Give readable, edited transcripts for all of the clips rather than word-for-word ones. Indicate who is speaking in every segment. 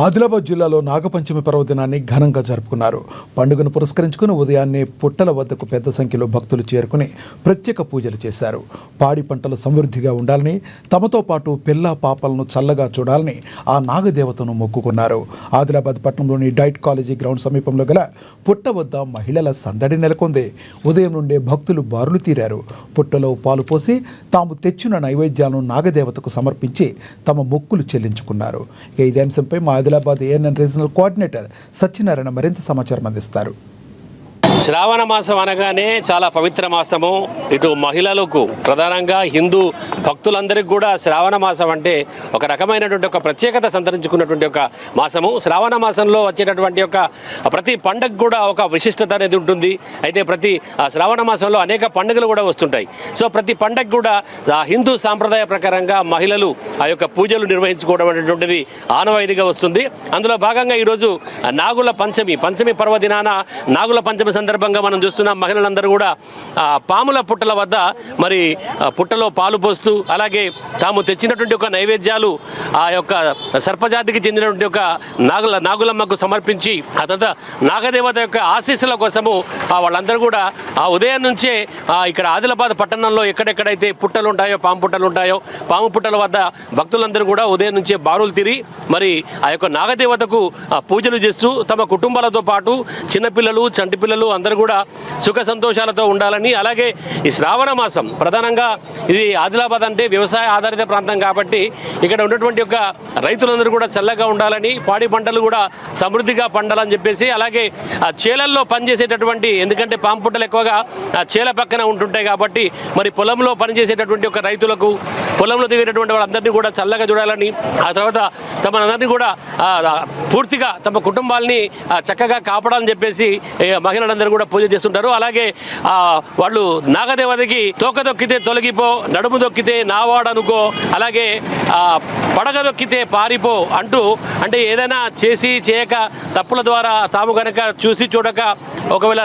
Speaker 1: ఆదిలాబాద్ జిల్లాలో నాగపంచమి పర్వదినాన్ని ఘనంగా జరుపుకున్నారు. పండుగను పురస్కరించుకుని ఉదయాన్నే పుట్టల వద్దకు పెద్ద సంఖ్యలో భక్తులు చేరుకుని ప్రత్యేక పూజలు చేశారు. పాడి పంటలు సమృద్ధిగా ఉండాలని, తమతో పాటు పిల్ల పాపలను చల్లగా చూడాలని ఆ నాగదేవతను మొక్కుకున్నారు. ఆదిలాబాద్ పట్టణంలోని డైట్ కాలేజీ గ్రౌండ్ సమీపంలో గల పుట్ట వద్ద మహిళల సందడి నెలకొంది. ఉదయం నుండే భక్తులు బారులు తీరారు. పుట్టలో పాలు పోసి తాము తెచ్చిన నైవేద్యాలను నాగదేవతకు సమర్పించి తమ మొక్కులు చెల్లించుకున్నారు. ఇదే అంశంపై మా Adilabad ANN regional coordinator Satyanarayana మరింత సమాచారం అందిస్తారు.
Speaker 2: శ్రావణ మాసం అనగానే చాలా పవిత్ర మాసము. ఇటు మహిళలకు, ప్రధానంగా హిందూ భక్తులందరికీ కూడా శ్రావణ మాసం అంటే ఒక రకమైనటువంటి ఒక ప్రత్యేకత సంతరించుకున్నటువంటి ఒక మాసము. శ్రావణ మాసంలో వచ్చేటటువంటి ఒక ప్రతి పండుగ కూడా ఒక విశిష్టత అనేది ఉంటుంది. అయితే ప్రతి శ్రావణ మాసంలో అనేక పండుగలు కూడా వస్తుంటాయి. సో ప్రతి పండుగ కూడా హిందూ సాంప్రదాయ ప్రకారంగా మహిళలు ఆ యొక్క పూజలు నిర్వహించుకోవడం అనేటువంటిది ఆనవాయితీగా వస్తుంది. అందులో భాగంగా ఈరోజు నాగుల పంచమి పర్వదినాన నాగుల పంచమి సందర్భంగా మనం చూస్తున్నాం. మహిళలందరూ కూడా పాముల పుట్టల వద్ద మరి పుట్టలో పాలు పోస్తూ, అలాగే తాము తెచ్చినటువంటి ఒక నైవేద్యాలు ఆ యొక్క సర్పజాతికి చెందినటువంటి ఒక నాగులమ్మకు సమర్పించి ఆ తర్వాత నాగదేవత యొక్క ఆశీస్సుల కోసము వాళ్ళందరూ కూడా ఆ ఉదయం నుంచే ఇక్కడ ఆదిలాబాద్ పట్టణంలో ఎక్కడెక్కడైతే పుట్టలు ఉంటాయో, పాము పుట్టల వద్ద భక్తులందరూ కూడా ఉదయం నుంచే బారులు తిరిగి మరి ఆ యొక్క నాగదేవతకు పూజలు చేస్తూ తమ కుటుంబాలతో పాటు చిన్నపిల్లలు, చంటి పిల్లలు అందరూ కూడా సుఖ సంతోషాలతో ఉండాలని, అలాగే ఈ శ్రావణ మాసం ప్రధానంగా ఇది ఆదిలాబాద్ అంటే వ్యవసాయ ఆధారిత ప్రాంతం కాబట్టి ఇక్కడ ఉన్నటువంటి యొక్క రైతులందరూ కూడా చల్లగా ఉండాలని, పాడి పంటలు కూడా సమృద్ధిగా పండాలని చెప్పేసి, అలాగే ఆ చేలల్లో పనిచేసేటటువంటి, ఎందుకంటే పాము పుట్టలు ఎక్కువగా చేల పక్కన ఉంటుంటాయి కాబట్టి మరి పొలంలో పనిచేసేటటువంటి ఒక రైతులకు, పొలంలో దిగేటటువంటి వాళ్ళందరినీ కూడా చల్లగా చూడాలని, ఆ తర్వాత తమనందరినీ కూడా పూర్తిగా తమ కుటుంబాలని చక్కగా కాపాడాలని చెప్పేసి మహిళలందరూ కూడా పూజ చేస్తుంటారు. అలాగే వాళ్ళు నాగదేవతకి తోక దొక్కితే తొలగిపో, నడుము దొక్కితే నావాడనుకో, అలాగే పడగ దొక్కితే పారిపో అంటూ, అంటే ఏదైనా చేసి చేయక తప్పుల ద్వారా తాము కనుక చూసి చూడక ఒకవేళ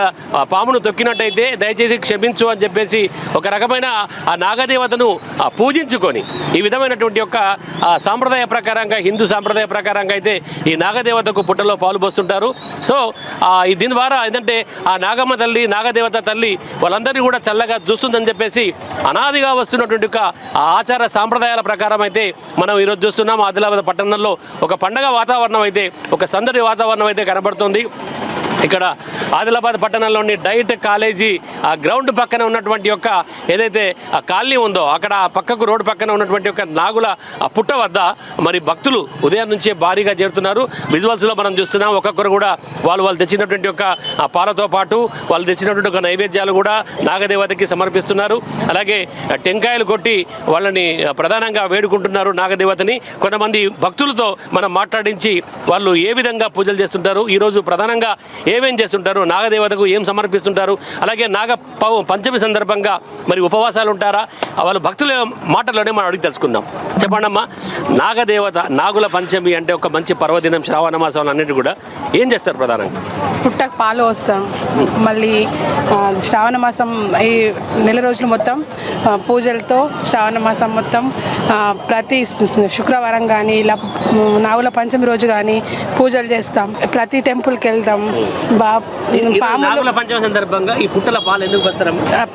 Speaker 2: పామును తొక్కినట్టయితే దయచేసి క్షమించు అని చెప్పేసి ఒక రకమైన ఆ నాగదేవతను పూజించుకొని ఈ విధమైనటువంటి యొక్క సాంప్రదాయ ప్రకారంగా, హిందూ సాంప్రదాయ ప్రకారంగా అయితే ఈ నాగదేవతకు పుట్టలో పాలు పోస్తుంటారు. సో దీని ద్వారా ఏంటంటే ఆ నాగమ్మ తల్లి, నాగదేవత తల్లి వాళ్ళందరినీ కూడా చల్లగా చూస్తుందని చెప్పేసి అనాదిగా వస్తున్నటువంటి ఒక ఆచార సాంప్రదాయాల ప్రకారం అయితే మనం ఈరోజు చూస్తున్నాం. ఆదిలాబాద్ పట్టణంలో ఒక పండగ వాతావరణం అయితే, ఒక సందడి వాతావరణం అయితే కనబడుతుంది. ఇక్కడ ఆదిలాబాద్ పట్టణంలోని డైట్ కాలేజీ ఆ గ్రౌండ్ పక్కన ఉన్నటువంటి యొక్క ఏదైతే ఆ కాలనీ ఉందో అక్కడ పక్కకు రోడ్డు పక్కన ఉన్నటువంటి ఒక నాగుల పుట్ట వద్ద మరి భక్తులు ఉదయం నుంచే భారీగా చేరుతున్నారు. విజువల్స్లో మనం చూస్తున్నాం. ఒక్కొక్కరు కూడా వాళ్ళు తెచ్చినటువంటి యొక్క పాలతో పాటు వాళ్ళు తెచ్చినటువంటి ఒక నైవేద్యాలు కూడా నాగదేవతకి సమర్పిస్తున్నారు. అలాగే టెంకాయలు కొట్టి వాళ్ళని ప్రధానంగా వేడుకుంటున్నారు నాగదేవతని. కొంతమంది భక్తులతో మనం మాట్లాడించి వాళ్ళు ఏ విధంగా పూజలు చేస్తుంటారు, ఈరోజు ప్రధానంగా ఏమేం చేస్తుంటారు, నాగదేవతకు ఏం సమర్పిస్తుంటారు, అలాగే పంచమి సందర్భంగా మరి ఉపవాసాలు ఉంటారా, వాళ్ళు భక్తుల మాటల్లోనే మనం అడిగి తెలుసుకుందాం. చెప్పండమ్మా, నాగదేవత నాగుల పంచమి అంటే ఒక మంచి పర్వదినం, శ్రావణ మాసం అన్నిటి కూడా ఏం చేస్తారు? ప్రధానంగా
Speaker 3: పుట్టకు పాలు వస్తాం. మళ్ళీ శ్రావణ మాసం ఈ నెల రోజులు మొత్తం పూజలతో శ్రావణ మాసం మొత్తం ప్రతి శుక్రవారం కానీ ఇలా నాగుల పంచమి రోజు కానీ పూజలు చేస్తాం. ప్రతి టెంపుల్కి వెళ్తాం.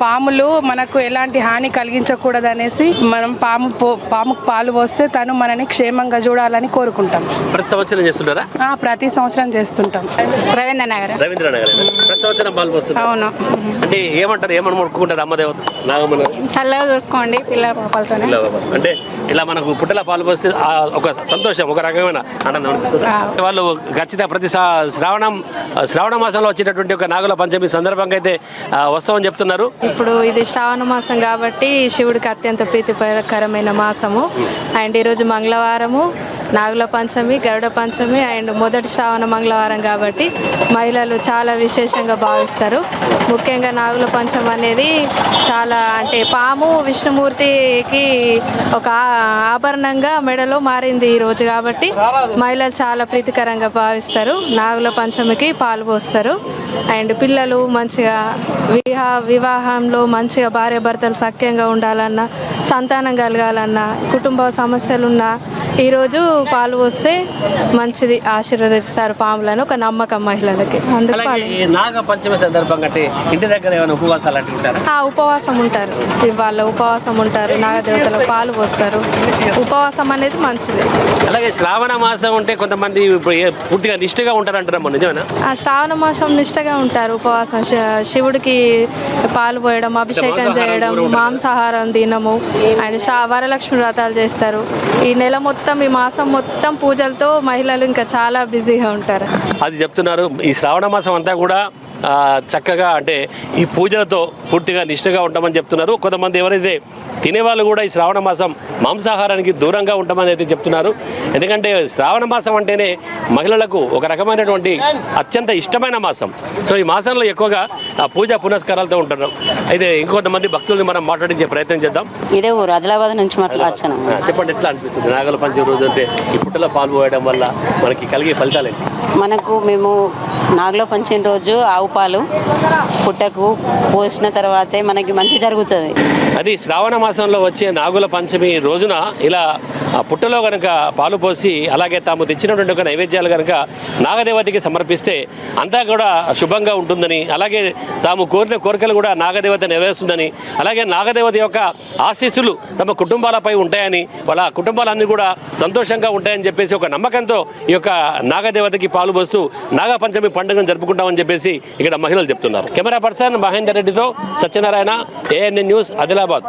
Speaker 3: పాములు మనకు ఎలాంటి హాని కలిగించకూడదు అనేసి మనం పాముకు పాలు పోస్తే తను మనని క్షేమంగా చూడాలని కోరుకుంటాం.
Speaker 2: ప్రతి సంవత్సరం చేస్తుంటారా?
Speaker 3: ప్రతి సంవత్సరం చేస్తుంటాం. రవీంద్రనగర్
Speaker 2: ప్రతి సంవత్సరం పాలు పోస్తారు.
Speaker 3: అవును.
Speaker 2: అంటే ఏమంటారు, ఏమని మొక్కుకుంటారు అమ్మదేవత? నాగమ్మ
Speaker 3: చల్లగా చూసుకోండి పిల్ల పాపలతో.
Speaker 2: అంటే ఇలా మనకు పుట్టల పాలు పోస్తే ఒక సంతోషం, ఒక రకమైన ఆనందం. వాళ్ళు ఖచ్చితంగా ప్రతి శ్రావణ మాసంలో వచ్చేటటువంటి ఒక నాగుల పంచమి సందర్భంగా అయితే వస్తామని చెప్తున్నారు.
Speaker 4: ఇప్పుడు ఇది శ్రావణ మాసం కాబట్టి శివుడికి అత్యంత ప్రీతికరమైన మాసము. అండ్ ఈరోజు మంగళవారము, నాగుల పంచమి, గరుడ పంచమి అండ్ మొదటి శ్రావణ మంగళవారం కాబట్టి మహిళలు చాలా విశేషంగా భావిస్తారు. ముఖ్యంగా నాగుల పంచమి అనేది చాలా అంటే పాము విష్ణుమూర్తికి ఒక ఆభరణంగా మెడలో మారింది ఈ రోజు కాబట్టి మహిళలు చాలా ప్రీతికరంగా భావిస్తారు. నాగుల పంచమికి పాలు పోస్తారు. అండ్ పిల్లలు మంచిగా వివాహంలో మంచిగా భార్యాభర్తలు సఖ్యంగా ఉండాలన్నా, సంతానం కలగాలన్నా, కుటుంబ సమస్యలున్నా ఈరోజు పాలు పోస్తే మంచిది, ఆశీర్వదిస్తారు పాములను ఒక నమ్మకం మహిళలకి. అందుకు పాలు
Speaker 2: అలాగే నాగ పంచమి సందర్భంగా అంటే ఇంటి దగ్గర ఏమైనా ఉపవాసాలు అంటే ఉంటారా?
Speaker 4: ఉపవాసం ఉంటారు. వాళ్ళ ఉపవాసం ఉంటారు. నాగదేవతలకు పాలు పోస్తారు. ఉపవాసం అనేది మంచిది.
Speaker 2: అలాగే శ్రావణ మాసం ఉంటే కొంతమంది ఇప్పుడు పూర్తిగా నిష్ఠగా ఉంటారంటారమ్మా, నిజమేనా?
Speaker 4: ఆ శ్రావణ మాసం నిష్టగా ఉంటారు. ఉపవాసం శివుడికి పాలు పోయడం, అభిషేకం చేయడం, మాంసాహారం తినము అండ్ వరలక్ష్మి వ్రతాలు చేస్తారు. ఈ నెల మొత్తం, ఈ మాసం మొత్తం పూజలతో మహిళలు ఇంకా చాలా బిజీగా ఉంటారు.
Speaker 2: అది చెప్తున్నారు. ఈ శ్రావణ మాసం అంతా కూడా చక్కగా అంటే ఈ పూజలతో పూర్తిగా నిష్ఠగా ఉంటామని చెప్తున్నారు. కొంతమంది ఎవరైతే తినేవాళ్ళు కూడా ఈ శ్రావణ మాసం మాంసాహారానికి దూరంగా ఉంటామని అయితే చెప్తున్నారు. ఎందుకంటే శ్రావణ మాసం అంటేనే మహిళలకు ఒక రకమైనటువంటి అత్యంత ఇష్టమైన మాసం. సో ఈ మాసంలో ఎక్కువగా పూజ పునస్కారాలతో ఉంటారు. అయితే ఇంకొంతమంది భక్తుల్ని మనం మాట్లాడించే ప్రయత్నం చేద్దాం.
Speaker 5: ఇదే ఊరు ఆదిలాబాద్ నుంచి మాట్లాడచ్చాను.
Speaker 2: చెప్పండి, ఎట్లా అనిపిస్తుంది నాగల పంచమి రోజు అంటే ఈ పుట్టలో పాలు పోయడం వల్ల మనకి కలిగే ఫలితాలు ఏంటి?
Speaker 5: మేము నాగుల పంచమి రోజు ఆవు పాలు పుట్టకు పోసిన తర్వాతే మనకి మంచి జరుగుతుంది.
Speaker 2: అది శ్రావణ మాసంలో వచ్చే నాగుల పంచమి రోజున ఇలా పుట్టలో కనుక పాలు పోసి అలాగే తాము తెచ్చినటువంటి ఒక నైవేద్యాలు కనుక నాగదేవతకి సమర్పిస్తే అంతా కూడా శుభంగా ఉంటుందని, అలాగే తాము కోరిన కోరికలు కూడా నాగదేవత నెరవేరుస్తుందని, అలాగే నాగదేవత యొక్క ఆశీస్సులు తమ కుటుంబాలపై ఉంటాయని, వాళ్ళ కుటుంబాలన్నీ కూడా సంతోషంగా ఉంటాయని చెప్పేసి ఒక నమ్మకంతో ఈ యొక్క నాగదేవతకి పాలు పోస్తూ నాగ పంచమి పండుగను జరుపుకుంటామని చెప్పేసి ఇక్కడ మహిళలు చెప్తున్నారు. కెమెరా పర్సన్ మహేందర్ రెడ్డితో సత్యనారాయణ, ANN న్యూస్, ఆదిలాబాద్.